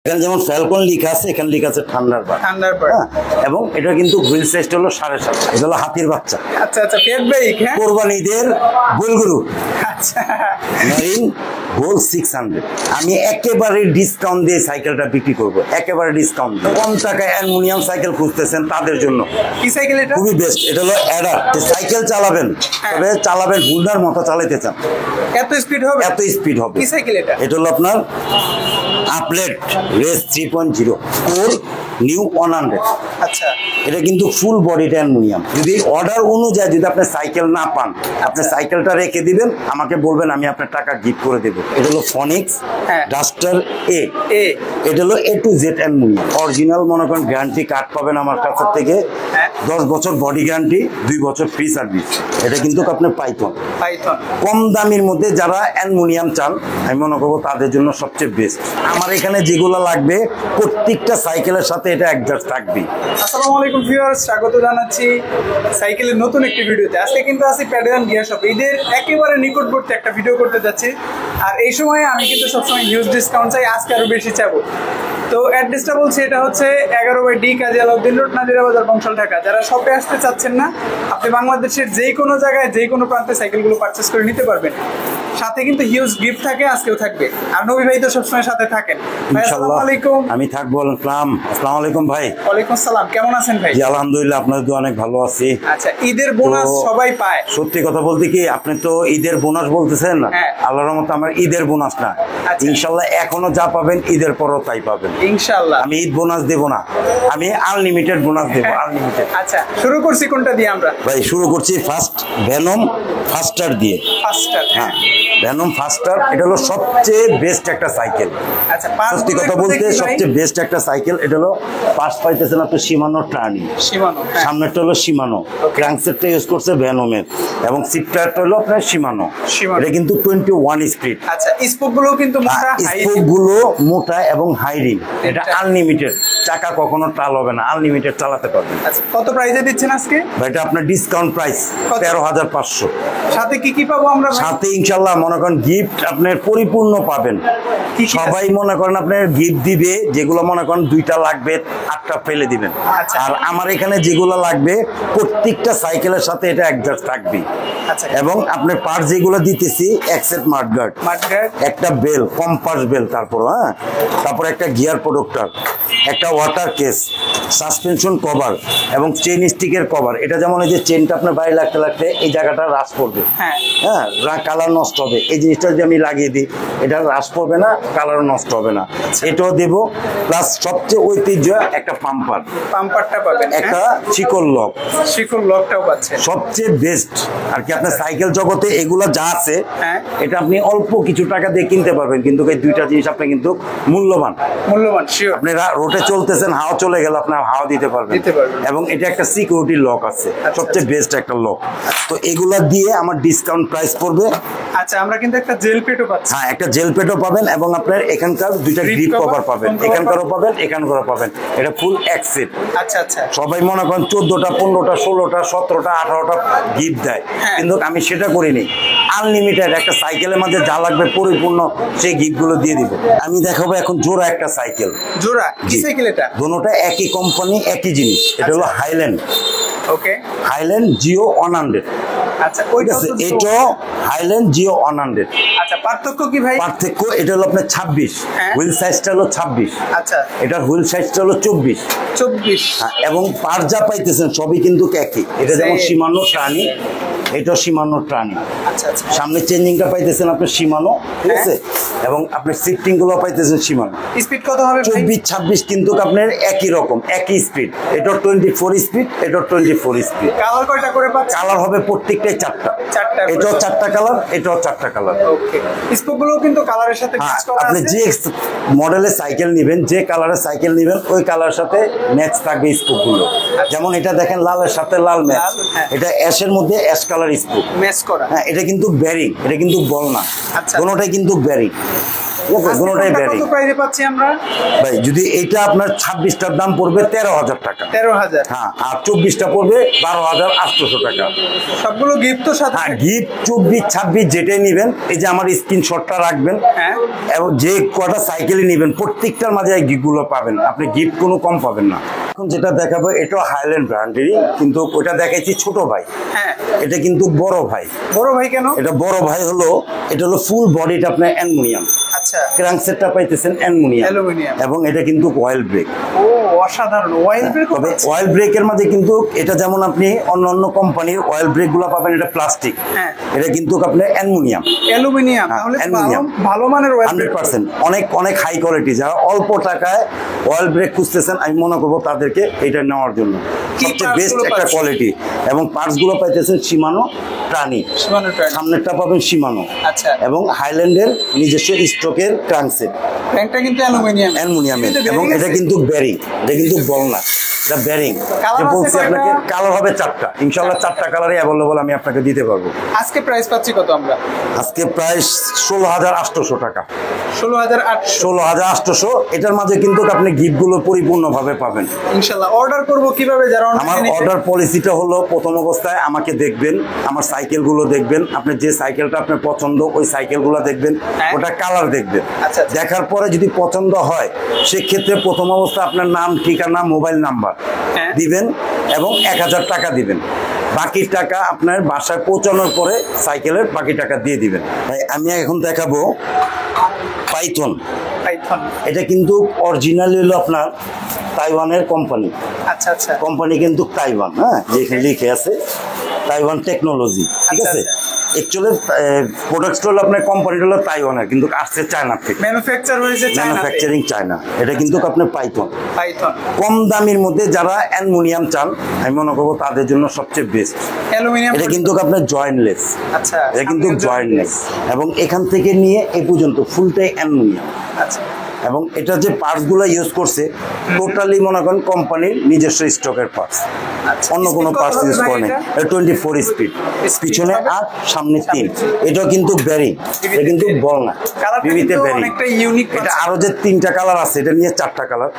এখানে যেমন ফ্যালকন লেখা আছে, এখানে লেখা আছে থান্ডারবার্ড। এবং এটা কিন্তু হুইল সাইজটা হলো 7.5, এটা হলো হাতির বাচ্চা। আচ্ছা আচ্ছা, পেট বাইক। হ্যাঁ, কোরবানিদের গোলগুরু। আচ্ছা, মেরিন গোল 600। আমি একেবারে ডিসকাউন্ট দিয়ে সাইকেলটা বিক্রি করবো, একেবারে ডিসকাউন্ট। কম টাকায় অ্যালুমিনিয়াম সাইকেল খুঁজতেছেন তাদের জন্য কি সাইকেল এটা? খুবই বেস্ট। এটা হলো অ্যাডার। সাইকেল চালাবেন, তবে চালাবেন হুন্ডার মতো চালাইতে চান, এত স্পিড হবে? এত স্পিড হবে। কি সাইকেল এটা? এটা হলো আপনার আপলেট রেস 3.0 কোর নিউ 100। আচ্ছা, এটা কিন্তু ফুল বডিটা অ্যালুমিনিয়াম। যদি অর্ডার অনুযায়ী যদি আপনি সাইকেল না পান, আপনি সাইকেলটা রেখে দিবেন, আমাকে বলবেন, আমি আপনার টাকা গিফট করে দেবো। এটা হলো ফনিক্স ডাস্টার এ। এটা হলো A to Z aluminium original. মনে করেন গ্যারান্টি কার্ড পাবেন আমার কাছ থেকে, 10 বছর বডি গ্যারান্টি, 2 বছর ফ্রি সার্ভিস। এটা কিন্তু আপনি পাইথন কম দামের মধ্যে যারা অ্যালুমিনিয়াম চান, আমি মনে করবো তাদের জন্য সবচেয়ে বেস্ট। আমার এখানে যেগুলো লাগবে প্রত্যেকটা সাইকেলের সাথে এটা অ্যাডজাস্ট থাকবে। আসসালামু আলাইকুম ভিউয়ার্স, স্বাগত জানাচ্ছি সাইকেলের নতুন একটি ভিডিওতে। আজকে কিন্তু আছি প্যাডেল এন্ড গিয়ার শপে। ঈদের একেবারে নিকটবর্তী একটা ভিডিও করতে যাচ্ছি, আর এই সময়ে আমি কিন্তু সবসময় হিউজ ডিসকাউন্ট চাই, আজকে আরো বেশি চাবো। তো অ্যাড্রেসটা বলছি, এটা হচ্ছে 11/D কাজী আলাউদ্দিন রোড, নাজিরা বাজার, বংশাল, ঢাকা। যারা শপে আসতে চাচ্ছেন না, আপনি বাংলাদেশের যে কোনো জায়গায় যে কোনো প্রান্তে সাইকেলগুলো পারচেস করে নিতে পারবেন। সাথে কিন্তু হিউজ গিফট থাকে, আজকেও থাকবে। আর নবী ভাই তো সবসময় সাথে থাকেন। আসসালামু আলাইকুম। আমি থাকবো। আসসালামু আলাইকুম ভাই। ওয়ালাইকুম আসসালাম, কেমন আছেন ভাই? জি আলহামদুলিল্লাহ, আপনাদের তো অনেক ভালো আছি। আচ্ছা, ঈদের বোনাস সবাই পায়। সত্যি কথা বলতে কি, আপনি তো ঈদের বোনাস বলতেছেন না, আল্লাহর রহমতে আমার ঈদের বোনাস না। ইনশাআল্লাহ এখনো যা পাবেন ঈদের পরও তাই পাবেন ইনশাআল্লাহ। আমি ঈদ বোনাস দেব না, আমি আনলিমিটেড বোনাস দেব, আনলিমিটেড। আচ্ছা, শুরু করছি কোনটা দিয়ে আমরা? ভাই শুরু করছি ফার্স্ট ভেনম ফাস্টার দিয়ে। ফাস্টার, হ্যাঁ, ভেনম ফাস্টার। এটা হলো সবচেয়ে বেস্ট একটা সাইকেল। আচ্ছা, সত্যি কথা বলতে সবচেয়ে বেস্ট একটা সাইকেল। এটা হলো পাশ পাইতেছেন আপনি শিমানো টার্নি, সামনেরটা হলো শিমানো, ক্র্যাঙ্কসেটটা ইউজ করছে ভেনমের, এবং সিটটা হলো আপনার শিমানো। এটা কিন্তু 21 স্পিড। আচ্ছা, স্পোকগুলো কিন্তু মোটা, স্পোকগুলো মোটা এবং হাই রিং। এটা আনলিমিটেড, চাকা কখনো টাল হবে না, আনলিমিটেড চালাতে পারবেন। আচ্ছা, কত প্রাইসে দিচ্ছেন আজকে? এটা আপনার ডিসকাউন্ট প্রাইস 13,500। সাথে কি কি পাবো আমরা? সাথে ইনশাআল্লাহ মনে করেন গিফট আপনার পরিপূর্ণ পাবেন। সবাই মনে করেন আপনার গিফট দিবে, যেগুলো মনে করেন 2টা লাগবে 8টা ফেলে দিবেন। আর আমার এখানে যেগুলো লাগবে প্রত্যেকটা সাইকেলের সাথে এটা অ্যাডজাস্ট থাকবে। এবং আপনার পার্ট যেগুলো দিতেছি, এক্সেট মাডগার্ড, একটা বেল, কম্পাস বেল, তারপর একটা গিয়ার প্রোটেক্টর, একটা ওয়াটার কেস, সাসপেনশন কভার এবং চেইন স্টিকের কভার। এটা যেমন এই যে চেনটা আপনার বাইরে লাগতে লাগতে এই জায়গাটা রাশ পড়বে, হ্যাঁ, কালার নষ্ট হবে। এই জিনিসটা যদি আমি লাগিয়ে দিই, এটা রাশ পড়বে না, কালার নষ্ট হবে না। এটাও দেব। প্লাস সবচেয়ে ঐতিহ্য একটা পাম্পারটা পাবেন, একটা শিকল লকটাও পাচ্ছেন। সবচেয়ে বেস্ট আর কি। আপনার সাইকেল জগতে এগুলো যা আছে, এটা আপনি অল্প কিছু টাকা দিয়ে কিনতে পারবেন, কিন্তু এই 2টা জিনিস আপনি কিন্তু মূল্যবান। আপনি রোডে চলতেছেন, হাওয়া চলে গেল, আপনার হাওয়া দিতে পারবেন। এবং এটা একটা সিকিউরিটি লক আছে, সবচেয়ে বেস্ট একটা লক। তো এগুলা দিয়ে আমার ডিসকাউন্ট প্রাইস পড়বে। আচ্ছা, আমরা কিন্তু একটা জেল পেটও পাচ্ছি। হ্যাঁ, একটা জেল পেটও পাবেন, এবং আপনার এখানকার 2টা গ্রিপ কভার পাবেন, এখানকারও পাবেন, এখানকারও পাবেন। এটা ফুল এক্সেট। আচ্ছা আচ্ছা, সবাই মনে করেন 14টা 15টা 16টা 17টা 18টা গিফট দেয়, কিন্তু আমি সেটা করিনি। আনলিমিটেড একটা সাইকেলের মধ্যে যা লাগবে পরিপূর্ণ সেই গিফটগুলো দিয়ে দিব। আমি দেখাবো এখন জোড়া একটা সাইকেল। জোড়া কি সাইকেল এটা? দুটোটা একই কোম্পানি, একই জিনিস। এটা হলো হাইল্যান্ড। ওকে, হাইল্যান্ড জিও 100। আচ্ছা, ঠিক আছে, এটা হাইল্যান্ড জিও 100। আচ্ছা, পার্থক্য কি ভাই? পার্থক্য এটা হলো আপনার 26, হুইল সাইজটা হলো 26। আচ্ছা, এটার হুইল সাইজটা হলো 24। হ্যাঁ, এবং পার যা পাইতেছেন সবই কিন্তু একই। এটা যেমন শিমানো টার্নি, এটা শিমানো টার্নি। আচ্ছা আচ্ছা, সামনে চেঞ্জিংটা পাইতেছেন আপনার শিমানো, ঠিক আছে, এবং আপনার সিফটিং গুলো পাইতেছেন শিমানো। স্পিড কত হবে? 24-26 কিন্তু আপনার একই রকম, একই স্পিড। এটা 24 স্পিড, এটা 24 স্পিড। কালার কয়টা করে পাচ্ছেন? কালার হবে প্রত্যেকটাই 4টা। এটাও 4টা কালার, এটাও 4টা কালার। ওকে, স্পোকগুলো কিন্তু কালারের সাথে ম্যাচ করা আছে। আপনি যে মডেলের সাইকেল নেবেন, যে কালারের সাইকেল নেবেন, ওই কালারের সাথে ম্যাচ থাকবে স্পোকগুলো। যেমন এটা দেখেন লালের সাথে লাল ম্যাচ, এটা অ্যাশের মধ্যে অ্যাশ কালার স্পোক ম্যাচ করা। হ্যাঁ, এটা কিন্তু ব্যারিং, এটা কিন্তু বল না, কোনোটাই কিন্তু ব্যারিং। ঠিক আছে, দুটোটাই ব্যারিং। কত প্রাইসে পাচ্ছি আমরা ভাই যদি এটা আপনার 26টার দাম পড়বে 13,000 টাকা, 13,000। হ্যাঁ, আর 24টা পড়বে 12,800 টাকা। সবগুলো গিফট তো সাথে হ্যাঁ, গিফট 24 26 যেটাই নেবেন, এই যে আমার স্ক্রিনশটটা রাখবেন, হ্যাঁ। এবং যে কটা সাইকেলই নেবেন প্রত্যেকটার মাঝে এই গিফটগুলো পাবেন, আপনি গিফট কোনো কম পাবেন না। এখন যেটা দেখাবো এটা হাইল্যান্ড ব্র্যান্ডেরই, কিন্তু ওটা দেখাইছি ছোট ভাই, হ্যাঁ। এটা কিন্তু বড় ভাই। বড় ভাই কেন? এটা বড় ভাই হলো, এটা হলো ফুল বডিটা আপনার অ্যালুমিনিয়াম, আচ্ছা, ক্র্যাঙ্কসেটটা পাইতেছেন অ্যালুমিনিয়াম, অ্যালুমিনিয়াম, এবং এটা কিন্তু অয়েল ব্রেক। ও অসাধারণ। অয়েল ব্রেক, তবে অয়েল ব্রেকের মাঝে কিন্তু এটা যেমন আপনি অন্য কোম্পানির অয়েল ব্রেক গুলো পাবেন, এটা প্লাস্টিক, হ্যাঁ, এটা কিন্তু আপনার অ্যালুমিনিয়াম। অ্যালুমিনিয়াম, হ্যাঁ, তাহলে অ্যালুমিনিয়াম। ভালো মানের অয়েল ব্রেক 100% অনেক হাই কোয়ালিটি। যারা অল্প টাকায় অয়েল ব্রেক খুঁজতেছেন, আমি মনে করবো তাদেরকে এটা নেওয়ার জন্য সবচেয়ে বেস্ট একটা কোয়ালিটি। এবং পার্টস গুলো পাইতেছেন শিমানো প্রাণী, সামনেরটা পাবেন শিমানো, আচ্ছা, এবং হাইল্যান্ডের নিজস্ব স্ট্রোকের ক্রাঙ্কসেট, ক্র্যাঙ্কটা কিন্তু অ্যালুমিনিয়ামের, এবং এটা কিন্তু ব্যারিং, এটা কিন্তু বল না, এটা ব্যারিং। যে বলছি আপনাকে কালার হবে 4টা, ইনশাআল্লাহ 4টা কালারই অ্যাভেলেবল আমি আপনাকে দিতে পারবো। আজকে প্রাইস পাচ্ছি কত আমরা? আজকে প্রাইস 16,800 টাকা, 16,800। এটার মাঝে কিন্তু আপনি গিফটগুলো পরিপূর্ণভাবে পাবেন ইনশাআল্লাহ। অর্ডার করব কিভাবে? যারা আমার অর্ডার পলিসিটা হলো, প্রথম অবস্থায় আমাকে দেখবেন, আমার সাইকেলগুলো দেখবেন, আপনার যে সাইকেলটা আপনার পছন্দ ওই সাইকেলগুলো দেখবেন, ওটা কালার দেখবেন। আচ্ছা, দেখার পরে যদি পছন্দ হয় সেক্ষেত্রে প্রথম অবস্থায় আপনার নাম, ঠিকানা, মোবাইল নাম্বার দিবেন এবং 1,000 টাকা দিবেন। বাকি টাকা আপনার বাসায় পৌঁছানোর পরে সাইকেলের বাকি টাকা দিয়ে দিবেন। ভাই আমি এখন দেখাবো পাইথন। এটা কিন্তু অরিজিনালি হলো আপনার তাইওয়ানের কোম্পানি। আচ্ছা আচ্ছা, কোম্পানি কিন্তু তাইওয়ান, হ্যাঁ, যেখানে লিখে আছে তাইওয়ান টেকনোলজি, ঠিক আছে। অ্যাকচুয়ালি প্রোডাক্টস হলো আপনার কোম্পানিটা হলো তাইওয়ানের, কিন্তু আসছে চায়না থেকে, ম্যানুফ্যাকচার হয়েছে চায়নাতে, ম্যানুফ্যাকচারিং চায়না। এটা কিন্তু আপনার পাইথন। কম দামের মধ্যে যারা অ্যালুমিনিয়াম চান, আমি মনে করবো তাদের জন্য সবচেয়ে বেস্ট অ্যালুমিনিয়াম। এটা কিন্তু আপনার জয়েন্টলেস, আচ্ছা, এটা কিন্তু জয়েন্টলেস, এবং এখান থেকে নিয়ে এই পর্যন্ত ফুলটাই অ্যালুমিনিয়াম। আচ্ছা, এবং এটা যে পার্টসগুলো ইউজ করছে টোটালি মনে করেন কোম্পানির নিজস্ব স্টকের পার্টস, অন্য কোনো পার্টস ইউজ করে নাই। 24 স্পিড, পিছনে 8, সামনে 3। এটাও কিন্তু ব্যারিং, এটা কিন্তু বল না, বিবিতে ব্যারিং। এটা আরো যে 3টা কালার আছে, এটা নিয়ে 4টা কালার,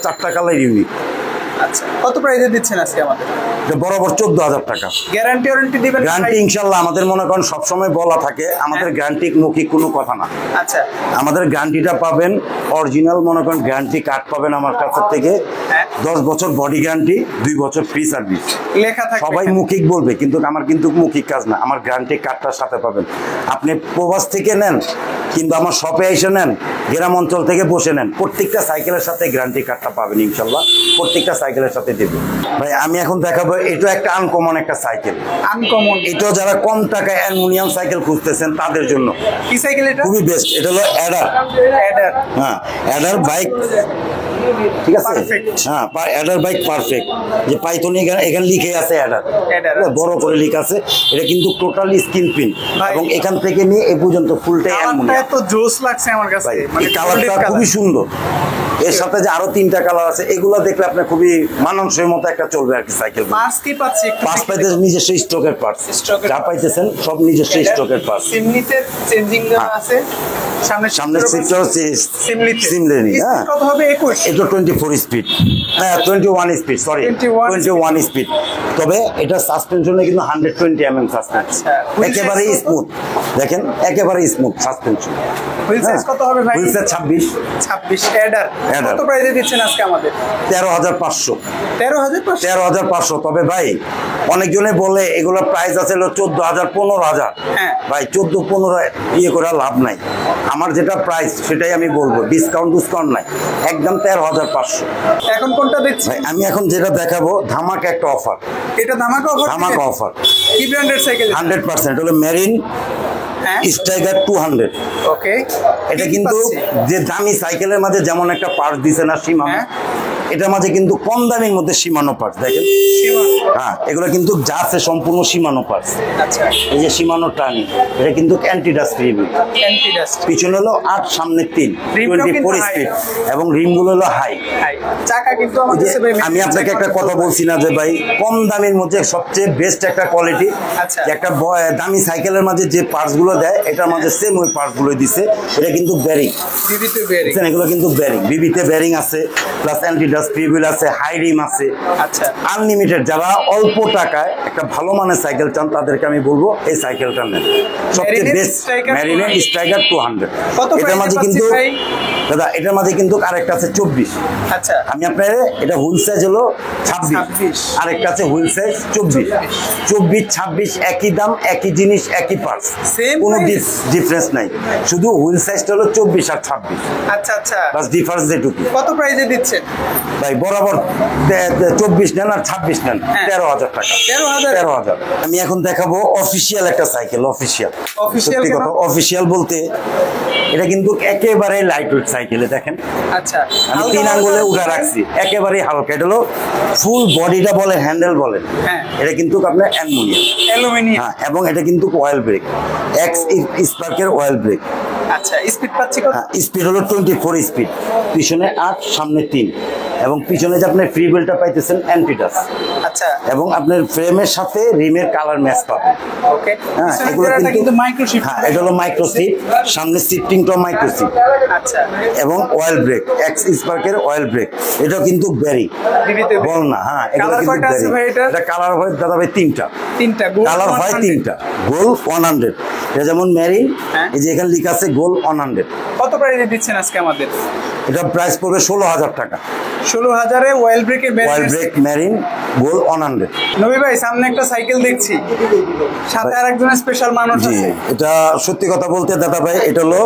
4টা কালার ইউনিক। আচ্ছা, কত প্রাইসে দিচ্ছেন আজকে আমাদের? বরাবর 14,000 টাকা। গ্যারান্টি দিবেন? গ্যারান্টি ইনশাআল্লাহ আমাদের মনে করেন সবসময় বলা থাকে, আমাদের গ্যারান্টি মৌখিক কোনো কথা না। আচ্ছা, আমাদের গ্যারান্টিটা পাবেন অরিজিনাল, মনে করেন গ্যারান্টি কার্ড পাবেন আমার কাছ থেকে, 10 বছর বডি গ্যারান্টি, 2 বছর ফ্রি সার্ভিস লেখা থাকে। সবাই মৌখিক বলবে, কিন্তু আমার কিন্তু মৌখিক কাজ না, আমার গ্যারান্টি কার্ডটার সাথে পাবেন। আপনি প্রবাস থেকে নেন কিন্তু আমার শপে এসে নেন, গ্রাম অঞ্চল থেকে বসে নেন, প্রত্যেকটা সাইকেলের সাথে গ্যারান্টি কার্ডটা পাবেন ইনশাল্লাহ, প্রত্যেকটা সাইকেলের সাথে দেব। ভাই আমি এখন দেখাবো, এটা একটা আনকমন একটা সাইকেল। আনকমন, এটাও যারা কম টাকায় অ্যালুমিনিয়াম সাইকেল খুঁজতেছেন তাদের জন্য কি সাইকেল এটা? খুবই বেস্ট। এটা হলো অ্যাডার, হ্যাঁ, অ্যাডার বাইক, ঠিক আছে, হ্যাঁ, অ্যাডার বাইক পারফেক্ট। যে পাইথন এখানে লিখে আছে অ্যাডার, বড় করে লিখে আছে। এটা কিন্তু টোটালি স্ক্রিন প্রিন্ট, এবং এখান থেকে নিয়ে এ পর্যন্ত ফুলটাই অ্যালুমিনিয়াম। এত জোস লাগছে আমার কাছে, মানে কালারটা খুবই সুন্দর। এর সাথে যে আরো 3টা কালার আছে, এগুলো দেখলে আপনার খুবই মানানসই মতো একটা চলবে আর কি সাইকেল। পার্টস কি পাচ্ছি? পার্টস পাইতেছেন নিজস্ব স্টকের পার্টস, যা পাইতেছেন সব নিজস্ব স্টকের পার্টস। সিমনিতে চেঞ্জিং দেওয়া আছে, সামনে সিটটাও সিমলেনি, হ্যাঁ। কত হবে? 21। এটা 24 স্পিড, হ্যাঁ 21 স্পিড, সরি 21 স্পিড। তবে এটা সাসপেনশনে কিন্তু 120 mm সাসপেনশন, একেবারেই স্মুথ। দেখেন একেবারে স্মুথ সাসপেনশন। হুইল সাইজ কত হবে ভাই? Wheel size 26। অ্যাডার কত প্রাইসে দিচ্ছেন আজকে আমাদের? 13,500। 13,500। তবে ভাই অনেকজনে বলে এগুলোর প্রাইস আছে 14,000, 15,000। হ্যাঁ ভাই 14-15 ইয়ে করে লাভ নাই। আমার যেটা প্রাইস সেটাই আমি বলবো, ডিসকাউন্ট নাই, একদম 13,500। এখন কোনটা দেখছি ভাই? আমি এখন যেটা দেখাবো ধামাকা একটা অফার। এটা ধামাকা অফার? কি ব্র্যান্ডের সাইকেল? 100% হলো মেরিন স্ট্রাইকার 200। ওকে, এটা কিন্তু যে দামি সাইকেলের মাঝে যেমন একটা পার্টস দিছে না শিমানো, এটার মাঝে কিন্তু কম দামের মধ্যে সীমানো পার্টস দেখেন। হ্যাঁ, এগুলো কিন্তু যা আছে সম্পূর্ণ সীমানো পার্টস। আচ্ছা, এই যে সীমানো টার্নিং, এটা কিন্তু anti dust rebuild. Anti dust. পিছনে হলো 8, সামনে 3, রিমটাও কিন্তু 24 high। স্পিড এবং রিমগুলো হলো হাই। চাকা কিন্তু আমার কাছে ভাই আমি আপনাকে একটা কথা বলছি না যে ভাই কম দামের মধ্যে সবচেয়ে বেস্ট একটা কোয়ালিটি। আচ্ছা। একটা দামি সাইকেলের মাঝে যে পার্টস গুলো দেয় এটার মাঝে সেম ওই পার্টস গুলো দিছে। এটা কিন্তু ব্যারিং, বিবিতে বেরিং। এগুলো কিন্তু ব্যারিং, বিবিতে ব্যারিং আছে, প্লাস অ্যান্টি ডাস্ট রিবিল আছে, হাই রিম আছে। আচ্ছা, আনলিমিটেড। যারা অল্প টাকায় একটা ভালো মানের সাইকেল চান তাদেরকে আমি বলবো এই সাইকেলটা নেন, সবচেয়ে Mariner বেস্ট। Striker ম্যারিনের স্ট্রাইকার 200। কত এটার মাঝে প্রাইসে কিন্তু পাচ্ছি ভাই? দাদা এটার মাঝে কিন্তু আরেকটা আছে 24। আচ্ছা, আমি আপনার এটা হুইল সাইজ হলো 26, আরেকটা আছে হুইল সাইজ 24। 24, 26 একই দাম, একই জিনিস, একই পার্টস, Same কোনো price? ডিফারেন্স নাই। শুধু হুইল সাইজটা হলো 24 আর 26, আচ্ছা, আচ্ছা। বাস ডিফারেন্স যেটুকু। কত প্রাইসে দিচ্ছেন ভাই বরাবর 24 নেন আর 26 নেন, হ্যাঁ। 13,000 টাকা। 13,000? 13,000। আমি এখন দেখাবো অফিসিয়াল একটা সাইকেল। অফিসিয়াল Official সত্যি কেন? কথা, অফিসিয়াল বলতে এটা কিন্তু একেবারে লাইট ওয়েট সাইকেলে দেখেন। আচ্ছা, আমি হালকা 3 হালকা আঙ্গুলে উঠে design? রাখছি, একেবারে হালকা। এটা হলো ফুল বডিটা বলে হ্যান্ডেল বলেন, হ্যাঁ। এটা কিন্তু আপনার অ্যালুমিনিয়াম। অ্যালুমিনিয়াম। হ্যাঁ, এবং এটা কিন্তু অয়েল ব্রেক, এক্স স্পার্কের অয়েল ব্রেক। আচ্ছা, স্পিড পাচ্ছি কত? হ্যাঁ, স্পিড হলো 24 স্পিড, পিছনে 8, সামনে 3, এবং পিছনে যে আপনি ফ্রি বেলটা পাইতেছেন অ্যান্টিডাস, আচ্ছা, এবং আপনার ফ্রেমের সাথে রিমের কালার ম্যাচ পাবেন। ওকে। হ্যাঁ, পিছনের এগুলো চাকাটা কিন্তু কিন্তু মাইক্রো শিফট। হ্যাঁ, এটা হলো মাইক্রো সিট, সামনে শিফটিংটাও মাইক্রো সিট, আচ্ছা, এবং অয়েল ব্রেক, এক্স স্পার্কের অয়েল ব্রেক। এটাও কিন্তু ব্যারি বিবিতে বল না। হ্যাঁ, এগুলো কালার কিন্তু কয়টা আছে ভাই ব্যারি। এটা? এটা কালার হয় দাদা ভাই 3টা। 3টা গোল কালার হয় 3টা। গোল 100, এটা যেমন মেরিন, হ্যাঁ। এই যে এখানে লেখা আছে গোল 100। কত প্রাইসে দিচ্ছেন আজকে আমাদের? এটা প্রাইস পড়বে 16,000 টাকা। 16,000-এ ওয়েল ব্রেকের অয়েল ব্রেক মেরিন গোল 100। নবী ভাই, সামনে একটা সাইকেল দেখছি, সাথে আরেকজনের স্পেশাল মানুষ জি, আছে। এটা সত্যি কথা বলতে দাদা ভাই এটা হলো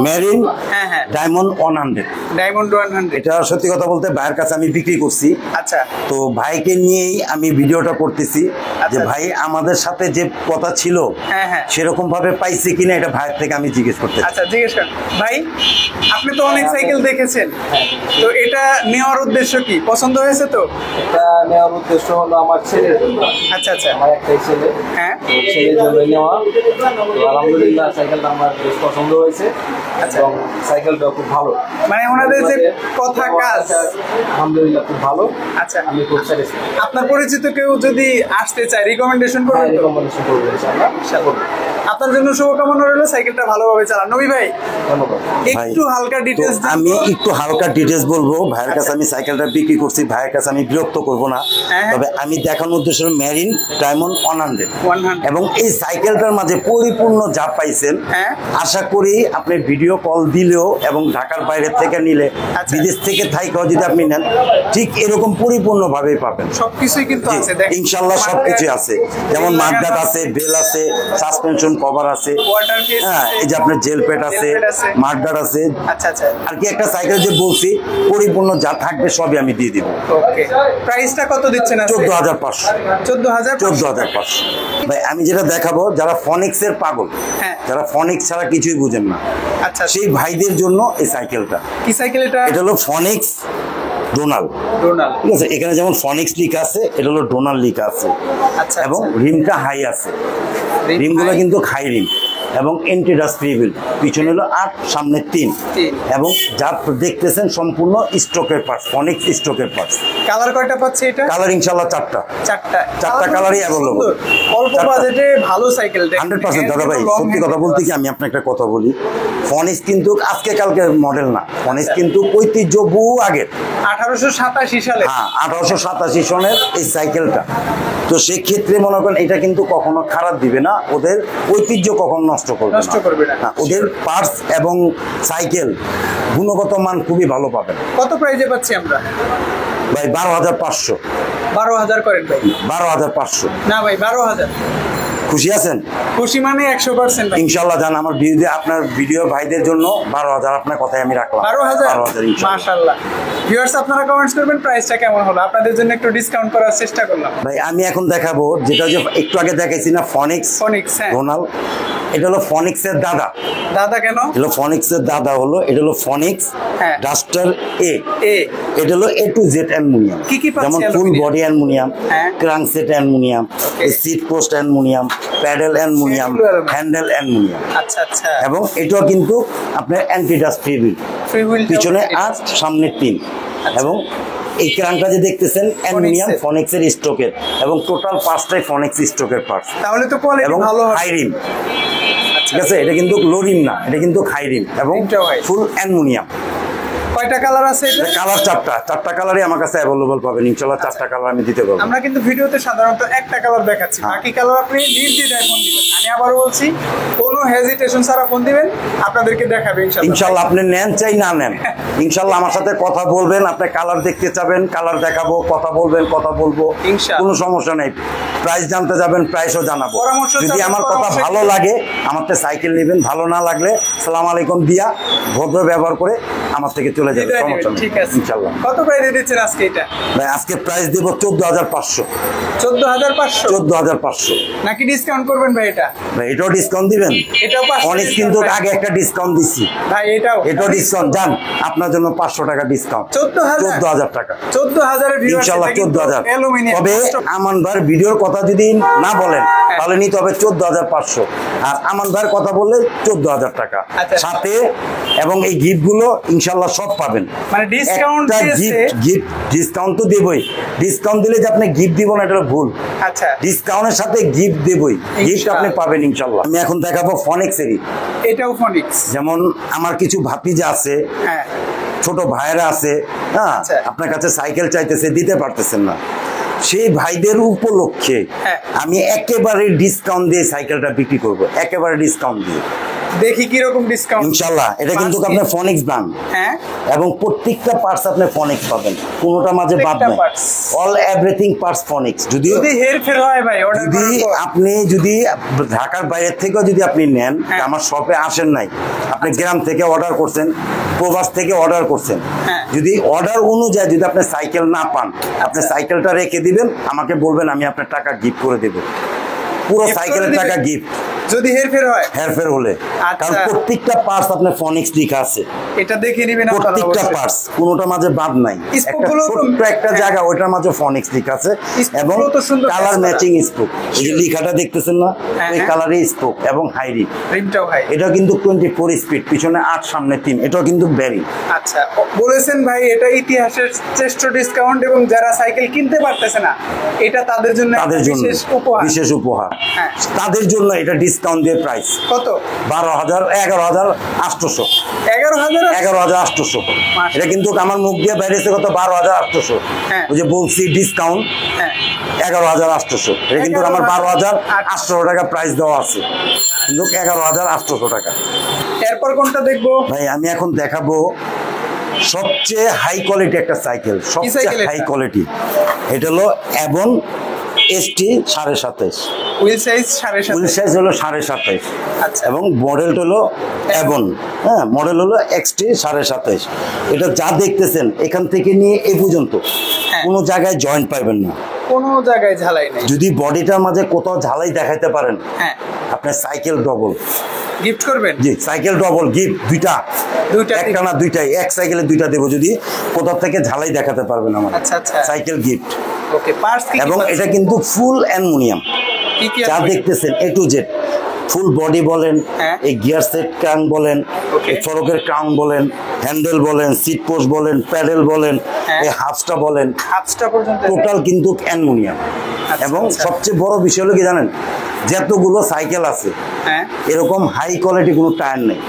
মেরিন হ্যাঁ, হ্যাঁ, ডায়মন্ড 100। ডায়মন্ড 100। এটা সত্যি কথা বলতে ভাইয়ের কাছে আমি বিক্রি করছি। আচ্ছা, তো ভাইকে নিয়েই আমি ভিডিওটা করতেছি যে আচ্ছা। ভাই আমাদের সাথে যে কথা ছিল হ্যাঁ, হ্যাঁ। সেরকম ভাবে পাইছে কিনা এটা ভাইয়ের থেকে আমি জিজ্ঞেস করতে চাই। আচ্ছা, জিজ্ঞেস করেন ভাই। আপনি তো অনেক সাইকেল দেখেছেন, তো এটা নেওয়ার উদ্দেশ্য কি? পছন্দ হয়েছে তো? এটা নেওয়ার উদ্দেশ্য হলো আমার ছেলের জন্য। আচ্ছা, আচ্ছা, আমার একটাই ছেলে, হ্যাঁ, তো ছেলের জন্য নেওয়া। তো আলহামদুলিল্লাহ সাইকেলটা আমার বেশ পছন্দ হয়েছে, এবং সাইকেলটা খুব ভালো। মানে ওনাদের যে কথা কাজ, আলহামদুলিল্লাহ খুব ভালো। আচ্ছা। আমি খুব স্যাটিসফাইড। আপনার পরিচিত কেউ যদি আসতে চায় রিকমেন্ডেশন করবেন তো? রেকমেন্ডেশন করবো ইনশাআল্লাহ। আপনার জন্য শুভকামনা রইল, সাইকেলটা ভালোভাবে চালান। নবী ভাই, ধন্যবাদ। একটু হালকা তো ডিটেলস আমি একটু হালকা ডিটেলস বলবো। ভাইয়ের কাছে আমি সাইকেলটা বিক্রি করছি, ভাইয়ের কাছে আমি বিরক্ত করব না। হ্যাঁ। তবে আমি দেখানোর উদ্দেশ্য মেরিন ডায়মন্ড 100, 100। এবং এই সাইকেলটার মাঝে পরিপূর্ণ যা পাইছেন, হ্যাঁ। আশা করি আপনি ভিডিও কল দিলেও এবং ঢাকার বাইরে থেকে নিলে, আচ্ছা। বিদেশ থেকে থাইকাও যদি আপনি নেন, ঠিক এরকম পরিপূর্ণভাবেই পাবেন। সবকিছুই কিন্তু জি, আছে, দেখেন। ইনশাল্লাহ সবকিছু আছে, যেমন বেল মাঠগাট লাগানো আছে, বেল আছে, সাসপেনশন কভার আছে, ওয়াটার কেস হ্যাঁ, এই যে আপনার জেল পেট আছে, জেল পেট আছে। মাঠগাট আছে, আচ্ছা, আচ্ছা, আর কি একটা সাইকেল যে বলছি পরিপূর্ণ যা থাকবে সবই আমি দিয়ে দিব। ওকে। প্রাইসটা কত দিচ্ছেন আজকে? 14,500। 14,000? 14,500। ভাই আমি যেটা দেখাবো, যারা ফনিক্সের পাগল, হ্যাঁ। যারা ফনিক্স ছাড়া কিছুই বুঝেন না, আচ্ছা, সেই ভাইদের জন্য এই সাইকেলটা। কি সাইকেল এটা? এটা হলো ফনিক্স ডোনাল, ডোনাল। ঠিক আছে? এখানে যেমন ফনিক্স লিখা আছে, এটা হলো ডোনাল লিখা আছে, আচ্ছা, এবং আচ্ছা। রিমটা হাই আছে। রিম রিমগুলো হাই। কিন্তু হাই রিম, এবং এন্টিডাস্ট রিবিল, পিছনে হলো 8, সামনে 3, তিন। এবং যা দেখতেছেন সম্পূর্ণ স্টকের পার্টস, ফনিক্স স্টকের পার্টস। কালার কয়টা পাচ্ছে এটা? কালার ইনশাল্লাহ 4টা। চারটা। চারটা কালারই available। অল্প চারটা। বাজেটে ভালো সাইকেল। 100% দাদা ভাই, সত্যি কথা বলতে কি আমি আপনাকে একটা কথা বলি, ফনিক্স কিন্তু আজকে কালকের মডেল না, ফনিক্স কিন্তু ঐতিহ্য বহু আগের। 1887 সালে। হ্যাঁ, 1887 সনের এই সাইকেলটা। তো সেক্ষেত্রে মনে করেন এটা কিন্তু কখনো খারাপ দিবে না, ওদের ঐতিহ্য কখনো নষ্ট করবে না। নষ্ট করবে না। হ্যাঁ, ওদের পার্টস এবং সাইকেল গুণগত মান খুবই ভালো পাবেন। কত প্রাইজে পাচ্ছি আমরা? ভাই 12,500। 12,000 করেন ভাই। 12,500। না ভাই, 12,000। খুশি আছেন? খুশি মানে 100% ভাই। ইনশাল্লাহ জান আমার ভিডিও আপনার ভিডিও ভাইদের জন্য 12,000 আপনার কথাই আমি রাখলাম। 12,000 ইনশাল্লাহ। মাশাআল্লাহ। ভিউয়ার্স আপনারা কমেন্টস করবেন প্রাইসটা কেমন হলো, আপনাদের জন্য একটু ডিসকাউন্ট করার চেষ্টা করলাম। ভাই আমি এখন দেখাবো যেটা যে একটু আগে দেখাইছি না ফনিক্স ফনিক্স, হ্যাঁ। রোনাল, এটা হলো ফনিক্সের দাদা। দাদা কেন? এটা হলো ফনিক্সের দাদা হলো, এটা হলো ফনিক্স হ্যাঁ। ডাস্টার এ। এ এটা হলো A to Z অ্যালুমিনিয়াম। কি কি পাচ্ছি যেমন ফুল অ্যালুমিনিয়াম? বডি অ্যালুমিনিয়াম, হ্যাঁ। Crankset aluminium, Okay. Seat post aluminium, pedal aluminium, সেগুলো অ্যালুমিনিয়াম। Handle aluminium. আচ্ছা আচ্ছা। এবং এটাও কিন্তু আপনার anti dust free wheel, free wheel পিছনে 8 সামনে 3। এবং এই ক্রাঙ্কটা যে দেখতেছেন অ্যালুমিনিয়াম ফনিক্সের স্টকের, এবং টোটাল 5টাই ফনিক্স স্টকের পার্টস তাহলে তো কোয়ালিটি এবং ভালো হবে। High rim. ঠিক আছে, এটা কিন্তু লো রিম না, এটা কিন্তু হাই রিম এবং রিমটাও high। ফুল অ্যালুমিনিয়াম। কয়টা কালার আছে এটা? কালার চারটা কালারই আমার কাছে অ্যাভেলেবল পাবেন ইনশাআল্লাহ। 4টা কালার আমি দিতে পারবো। আমরা কিন্তু ভিডিওতে সাধারণত একটা কালার দেখাচ্ছি, বাকি কালার আপনি নির্দ্বিধায় ফোন দিবেন। আমি আবার বলছি, কোনো হেজিটেশন ছাড়া ফোন দিবেন, আপনাদেরকে দেখাবে ইনশাআল্লাহ। ইনশাআল্লাহ আপনি নেন চাই না নেন, ইনশাআল্লাহ আমার সাথে কথা বলবেন, আপনি কালার দেখতে চাবেন কালার দেখাবো, কথা বলবেন কথা বলবো, ইনশাআল্লাহ। কোনো সমস্যা নেই। প্রাইস জানতে যাবেন প্রাইসও জানাবো। পরামর্শ যদি চাবেন, আমার কথা পরামর্শ ভালো লাগে আমারটা সাইকেল নেবেন, ভালো না লাগলে সালাম আলাইকুম দিয়া ভদ্র ব্যবহার করে আমার থেকে চলে যাবেন, বিদায় সমস্যা নেবেন, নেই ঠিক আছে। ইনশাআল্লাহ। কত প্রাইসে দিচ্ছেন আজকে এটা? ভাই আজকে প্রাইস দেব 14,500। 14,500 14,500 নাকি ডিসকাউন্ট করবেন ভাই এটা? ভাই এটাও ডিসকাউন্ট দিবেন? এটাও 500 অনেক কিন্তু আগে একটা ডিসকাউন্ট দিচ্ছি, ভাই এটাও ডিসকাউন্ট জান আপনার জন্য 500 টাকা ডিসকাউন্ট। 14,000 টাকা 14,000 এর ভিউয়ার্স, ইনশাআল্লাহ 14,000। অ্যালুমিনিয়াম। তবে আমান ভাইয়ের ভিডিওর কথা যদি না বলেন তাহলে নিতে হবে 14,500, আর আমান ভাইয়ের কথা বললে 14,000 টাকা আচ্ছা। সাথে। এবং এই গিফট গুলো ইনশাআল্লাহ সব পাবেন। মানে ডিসকাউন্ট দিয়েছে। গিফট ডিসকাউন্ট তো দেবই, ডিসকাউন্ট দিলে যে আপনি গিফট দিব না এটা হলো ভুল। আচ্ছা, ডিসকাউন্টের সাথে গিফট দেবই, গিফট আপনি ইনশাআল্লাহ। পাবেন ইনশাআল্লাহ। আমি এখন দেখাবো ফনিক্সেরই। এটাও ফনিক্স। যেমন আমার কিছু ভাতিজা আছে, হ্যাঁ, ছোট ভাইরা আছে, হ্যাঁ, আচ্ছা। আপনার কাছে সাইকেল চাইতেছে দিতে পারতেছেন না, সেই ভাইদের উপলক্ষে হ্যাঁ। আমি একেবারে ডিসকাউন্ট দিয়ে সাইকেলটা বিক্রি করব, একেবারে ডিসকাউন্ট দিয়ে দেখি কি রকম ডিসকাউন্ট। ইনশাআল্লাহ। এটা কিন্তু আপনার ফনিক্স ব্র্যান্ড, হ্যাঁ, এবং প্রত্যেকটা পার্টস আপনি ফনিক্স পাবেন, কোনোটা মাঝে বাদ প্রত্যেকটা নেই, parts। All everything parts ফনিক্স। যদিও যদি হেরফের হয় ভাই অর্ডার যদি করার পর। আপনি যদি ঢাকার বাইরের থেকেও যদি আপনি নেন, হ্যাঁ। আমার শপে আসেন নাই, আপনি গ্রাম থেকে অর্ডার করছেন, প্রবাস থেকে অর্ডার করছেন, হ্যাঁ। যদি অর্ডার অনুযায়ী যদি আপনি সাইকেল না পান, আপনি সাইকেলটা রেখে দিবেন, আমাকে বলবেন, আমি আপনার টাকা গিফট করে দেব, পুরো Gift করে সাইকেলের দিবেন? টাকা গিফট যদি হেরফের হয় হেরফের হলে। আচ্ছা। কারণ প্রত্যেকটা পার্টস আপনার ফনিক্স লেখা আছে, এটা দেখে নেবেন আপনারা প্রত্যেকটা অবশ্যই। পার্টস কোনোটা মাঝে বাদ নাই। স্পোক একটা গুলো তো- ছোট্ট একটা হ্যাঁ। জায়গা ওইটার মাঝে ফনিক্স লেখা আছে, স্পোক এবং গুলো তো সুন্দর কালার কাজ করা। Matching spoke. এই যে লেখাটা দেখতেছেন না, হ্যাঁ, এই হ্যাঁ। কালারই স্পোক এবং হাই রিম। রিমটাও ভাই। এটা কিন্তু 24 স্পিড, পিছনে 8 সামনে 3, এটাও কিন্তু ব্যারিং। আচ্ছা, বলেছেন ভাই এটা ইতিহাসের শ্রেষ্ঠ ডিসকাউন্ট, এবং যারা সাইকেল কিনতে পারতেছে না এটা তাদের জন্য তাদের একটা জন্য বিশেষ উপহার। বিশেষ উপহার, হ্যাঁ। তাদের জন্য এটা ডিসকাউন্ট দিয়ে প্রাইস কত? 11,800। 11,000। 11,800। মাশাআল্লাহ। এটা কিন্তু আমার মুখ দিয়ে বেরিয়েছে কত? 12,800। হ্যাঁ। ওই যে বলছি ডিসকাউন্ট হ্যাঁ, 11,800। এটা কিন্তু আমার 12,800 টাকা প্রাইস দেওয়া আছে, কিন্তু 11,800 টাকা। এরপর কোনটা দেখবো? ভাই আমি এখন দেখাবো সবচেয়ে হাই কোয়ালিটি একটা সাইকেল, সবচেয়ে সাইকেল এটা? High quality. এটা হলো Avon ST 27.5। Wheel size 7.5। Full size হলো 27.5, আচ্ছা। এবং মডেলটা হলো অ্যাবন, হ্যাঁ, মডেল হলো XT 27.5। এটা যা দেখতেছেন এখান থেকে নিয়ে এ পর্যন্ত হ্যাঁ। কোনো জায়গায় জয়েন্ট পাইবেন না। কোনো জায়গায় ঝালাই নেই। যদি বডিটার মাঝে কোথাও ঝালাই দেখাতে পারেন, হ্যাঁ, আপনার সাইকেল ডবল। গিফট করবেন? জি, সাইকেল ডবল গিফট, দুইটা, দুইটা একটা না দুইটাই, এক সাইকেলে দুইটা দেবো যদি কোথাও থেকে ঝালাই দেখাতে পারবেন আমার। আচ্ছা আচ্ছা, সাইকেল গিফট। ওকে। পার্টস কি? এবং এটা কিন্তু ফুল অ্যালুমিনিয়াম, কি কি যা আছে? দেখতেছেন A to Z, full body বলেন, হ্যাঁ। এই গিয়ার সেট ক্রাউন বলেন, Okay. এই ফরকের ক্রাউন বলেন, হ্যান্ডেল বলেন, সিট পোস্ট বলেন, প্যাডেল বলেন, হ্যাঁ। এই হাফসটা বলেন, হাফসটা পর্যন্ত টোটাল কিন্তু অ্যালুমিনিয়াম। আচ্ছা, এবং আচ্ছা। সবচেয়ে বড় বিষয় হলো কি জানেন, যতগুলো সাইকেল আছে হ্যাঁ, এরকম হাই কোয়ালিটি কোনো টায়ার নেই,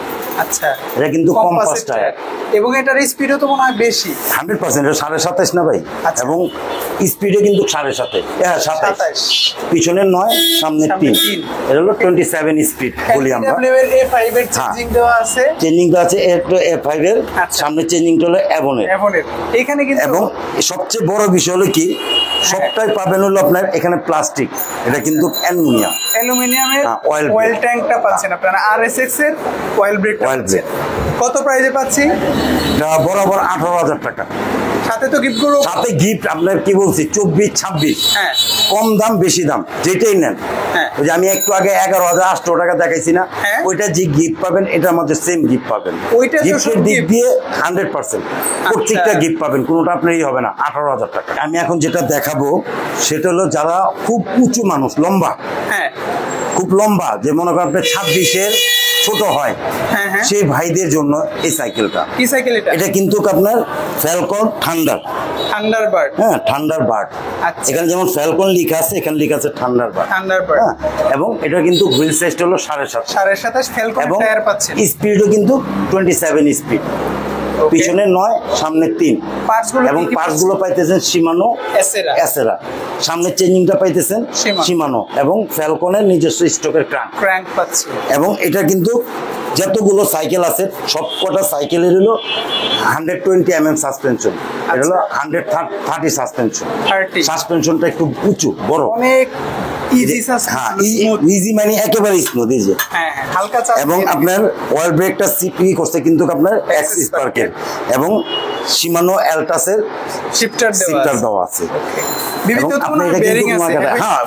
আচ্ছা। এটা কিন্তু কম্পাস Composite টায়ার। এবং এটার স্পিডও তো মনে হয় বেশি। 100%, এটা 27.5 না ভাই, আচ্ছা। এবং স্পিডে কিন্তু 7.5, 27, 27। পিছনে 9 সামনে সামনে 3, তিন। এটা হলো 27 স্পিড বলি আমরা। LPW এর A5 এর চেঞ্জিং দেওয়া আছে। চেঞ্জিংটা আছে A5 এর, আচ্ছা। সামনে চেঞ্জিংটা হলো অ্যাবনের। এভনের এখানে কিন্তু এবং সবচেয়ে বড় বিষয় হলো কি, সবটাই পাবেন হলো আপনার এখানে প্লাস্টিক, এটা কিন্তু অ্যালুমিনিয়াম। অ্যালুমিনিয়ামের oil অয়েল brake। ট্যাঙ্কটা পাচ্ছেন আপনারা, RSX এর অয়েল ব্রেক Oil brake। কত প্রাইজে পাচ্ছি? এটা বরাবর 18,000 টাকা। সাথে তো গিফট করবো। সাথে গিফট আপনার কি বলছি 24-26, হ্যাঁ কম দাম বেশি দাম যেটাই নেন। হ্যাঁ। ওই যে আমি একটু আগে 11,800 টাকা দেখাইছি না, হ্যাঁ। ওইটা যে গিফট পাবেন এটার মধ্যে সেম গিফট পাবেন। ওইটা তো গিফটের সব দিক gift। দিয়ে 100% প্রত্যেকটা গিফট পাবেন, কোনোটা আপনার হবে না। 18,000 টাকা। আমি এখন যেটা দেখাবো সেটা হলো যারা খুব উঁচু মানুষ, লম্বা, হ্যাঁ খুব লম্বা, যে মনে করেন আপনার 26-এর ছোট হয়, হ্যাঁ হ্যাঁ। সেই ভাইদের জন্য এই সাইকেলটা। কি সাইকেল এটা? এটা কিন্তু আপনার ফ্যালকন থান্ডার। থান্ডারবার্ড। হ্যাঁ, থান্ডার বার্ড। আচ্ছা। এখানে যেমন ফ্যালকন লেখা আছে, এখানে লেখা আছে থান্ডার বার্ড। থান্ডারবার্ড। হ্যাঁ, এবং এটা কিন্তু হুইল সাইজটা হলো 7.5, 27.5 ফেলকন এবং টায়ার পাচ্ছেন। স্পিডও কিন্তু 27 স্পিড। পিছনে 9, সামনে 3। পার্টস গুলো এবং কি কি পার্টস গুলো পাইতেছেন শিমানো, এসেরা। এসেরা। সামনে চেঞ্জিংটা পাইতেছেন Shimano। শিমানো, এবং ফ্যালকনের নিজস্ব স্টকের ক্রাঙ্ক। ক্র্যাঙ্ক পাচ্ছি। এবং এটা কিন্তু যতগুলো সাইকেল আছে সবকটা সাইকেলের হলো 120 mm সাসপেনশন। এটা হলো 130 সাসপেনশন। 30। সাসপেনশনটা একটু উঁচু বড়। অনেক ইজি হ্যাঁ, স্মুথ। ইজি মানে একেবারে স্মুথ, এই যে। হ্যাঁ হ্যাঁ, হালকা চাপ। এবং আপনার অয়েল ব্রেকটা সিপি করছে কিন্তু আপনার এক্স স্পার্কের, এবং শিমানো অ্যালটাসের শিফটার সিপটার দেওয়া আছে। বিবিধ এবং তো আপনি কোনো এটা বেয়ারিং কিন্তু আছে। হ্যাঁ,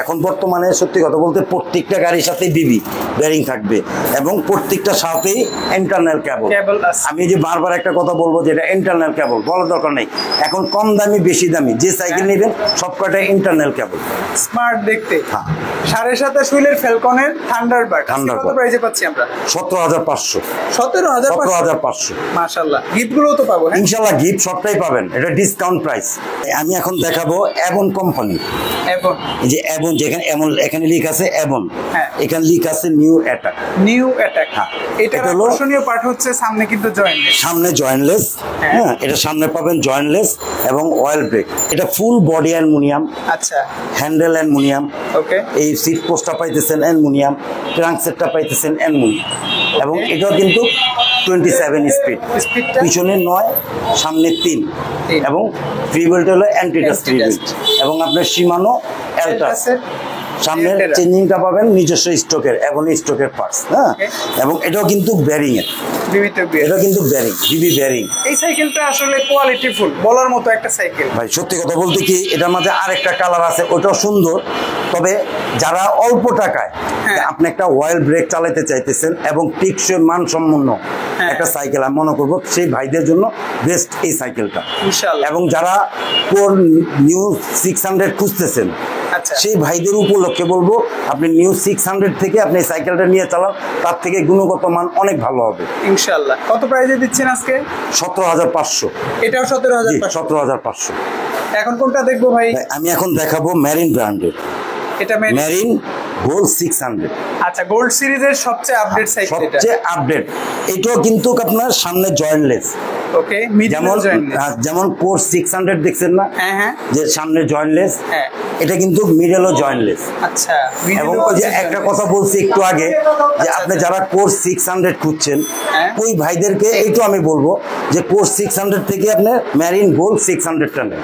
এখন বর্তমানে সত্যি কথা বলতে প্রত্যেকটা গাড়ির সাথে বিবি বেয়ারিং থাকবে, এবং প্রত্যেকটার সাথেই ইন্টারনাল কেবল। কেবল আছে। আমি যে বারবার একটা কথা বলবো যে এটা ইন্টারনাল কেবল, বলার দরকার নেই। এখন কম দামি বেশি দামি যে সাইকেল নেবেন সবকটাই ইন্টারনাল কেবল। স্মার্ট দেখতে। হ্যাঁ। 27.5 হুইলের ফেলকনের থান্ডারবার্ড। থান্ডারবার্ড। কত প্রাইজে পাচ্ছি আমরা? 17,500। 17,500। 17,500। মাশাআল্লাহ, গিফটগুলোও তো পাবো। হ্যাঁ ইনশাল্লাহ গিফট সবটাই পাবেন, এটা ডিসকাউন্ট প্রাইস। আমি এখন দেখাবো অ্যাবন কোম্পানি। এখন এই যে অ্যাবন, যেখানে এখানে লিখ আছে অ্যাবন, হ্যাঁ। এখানে লিখ আছে নিউ অ্যাটাক। New attack. হ্যাঁ। এটার এটা হলো- আকর্ষণীয় পার্ট হচ্ছে সামনে কিন্তু জয়েন্ট। সামনে জয়েন্টলেস। হ্যাঁ। হ্যাঁ, এটা সামনে পাবেন জয়েন্টলেস এবং অয়েল ব্রেক। এটা ফুল বডি অ্যালুমিনিয়াম, আচ্ছা হ্যান্ডেল অ্যালুমিনিয়াম, ওকে। এই সিট পোস্টটা পাইতেছেন অ্যালুমিনিয়াম, ট্রাঙ্ক সেটটা পাইতেছেন অ্যালুমিনিয়াম, এবং এটাও কিন্তু 27 স্পিড। স্পিডটা? পিছনে 9, সামনে 3, এবং ফ্রি বেল্ট হলো অ্যান্টিডাস্ট ফ্রি বেল্ট, এবং আপনার শিমানো অ্যালটাস। সামনের Altera। চেঞ্জিংটা পাবেন নিজস্ব স্টকের, এবং স্টকের পার্টস। হ্যাঁ, Okay। এবং এটাও কিন্তু ব্যারিং এর, বিবিধ এটা কিন্তু ব্যারিং, বিবি ব্যারিং। এই সাইকেলটা আসলে কোয়ালিটি ফুল, বলার মতো একটা সাইকেল। ভাই সত্যি কথা বলতে কি, এটার মধ্যে আরেকটা কালার আছে, ওটাও সুন্দর। তবে যারা অল্প টাকায় হ্যাঁ। আপনি একটা অয়েল ব্রেক চালাতে চাইতেছেন এবং টিকসই মানসম্পন্ন হ্যাঁ। একটা সাইকেল আমি মনে করবো সেই ভাইদের জন্য বেস্ট এই সাইকেলটা। ইনশাআল্লাহ। এবং যারা কোর নিউ 600 খুঁজতেছেন, আচ্ছা। সেই ভাইদের উপলক্ষে বলবো আপনি নিউ 600 থেকে আপনি এই সাইকেলটা নিয়ে চালান, তার থেকে গুণগত মান অনেক ভালো হবে। ইনশাআল্লাহ। কত প্রাইজে দিচ্ছেন আজকে? 17,500। এটাও জি, 17,500। 17,500। এখন কোনটা দেখবো ভাই? আমি এখন দেখাবো ম্যারিন ব্র্যান্ডের এটা ম্যারিন গোল্ড 600। আচ্ছা, গোল্ড সিরিজের সবচেয়ে আপডেট সাইকেল এটা। সবচেয়ে আপডেট। এটাও কিন্তু আপনার সামনে জয়েন্টলেস, ওকে। Middle joint. যেমন কোর 600 দেখছেন না, হ্যাঁ হ্যাঁ যে সামনে জয়েন্টলেস, হ্যাঁ। এটা কিন্তু মিডলও জয়েন্টলেস। আচ্ছা, এবং ওই যে একটা কথা বলছি একটু আগে, যে আপনি যারা কোর 600 খুঁজছেন, হ্যাঁ। ওই ভাইদেরকে এইটু আমি বলবো যে কোর 600 থেকে আপনি ম্যারিন গোল্ড 600টা নেন।